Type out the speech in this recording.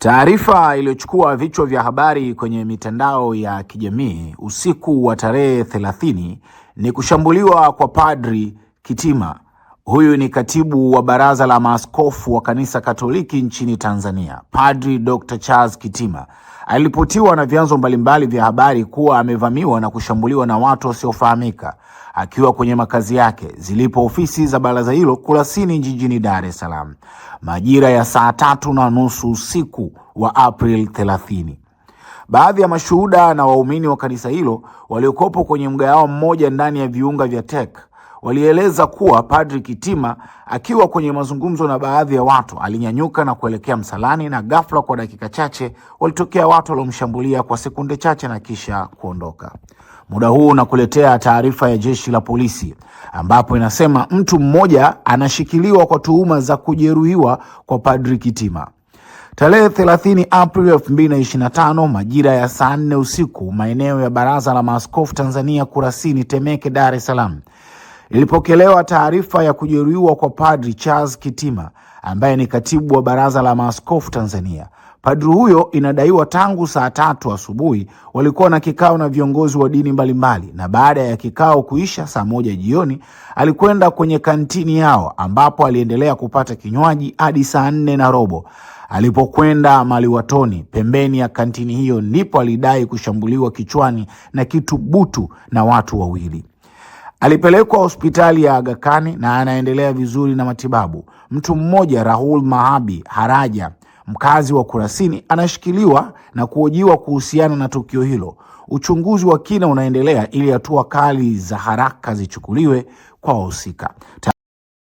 Taarifa iliyochukua vichwa vya habari kwenye mitandao ya kijamii usiku wa tarehe 30 ni kushambuliwa kwa Padri Kitima. Huyu ni katibu wa Baraza la Maaskofu wa Kanisa Katoliki nchini Tanzania. Padri Dr. Charles Kitima aliripotiwa na vyanzo mbalimbali vya habari kuwa amevamiwa na kushambuliwa na watu wasiofahamika akiwa kwenye makazi yake zilipo ofisi za baraza hilo Kurasini jijini Dar es Salaam majira ya saa 3:30 usiku wa April 30. Baadhi ya mashuhuda na waumini wa kanisa hilo waliokopo kwenye mgahawa mmoja ndani ya viunga vya TEC walieleza kuwa Padri Kitima akiwa kwenye mazungumzo na baadhi ya watu alinyanyuka na kuelekea msalani, na ghafla kwa dakika chache walitokea watu waliomshambulia kwa sekunde chache na kisha kuondoka. Muda huu nakuletea taarifa ya jeshi la polisi ambapo inasema mtu mmoja anashikiliwa kwa tuhuma za kujeruhiwa kwa Padri Kitima. Tarehe 30 Aprili 2025 majira ya saa 4 usiku maeneo ya Baraza la Maaskofu Tanzania Kurasini Temeke, Dar es Salaam, ilipokelewa taarifa ya kujeruhiwa kwa Padri Charles Kitima ambaye ni katibu wa Baraza la Maaskofu Tanzania. Padri huyo inadaiwa tangu saa 3 asubuhi walikuwa na kikao na viongozi wa dini mbalimbali, na baada ya kikao kuisha saa 1 jioni alikwenda kwenye kantini yao ambapo aliendelea kupata kinywaji hadi saa 4:15. Alipokwenda maliwatoni pembeni ya kantini hiyo ndipo alidai kushambuliwa kichwani na kitu butu na watu wawili. Alipelekwa hospitali ya Aga Khan na anaendelea vizuri na matibabu. Mtu mmoja, Rahul Mahabi Haraja, mkazi wa Kurasini, anashikiliwa na kuhojiwa kuhusiana na tukio hilo. Uchunguzi wa kina unaendelea ili hatua kali za haraka zichukuliwe kwa wahusika.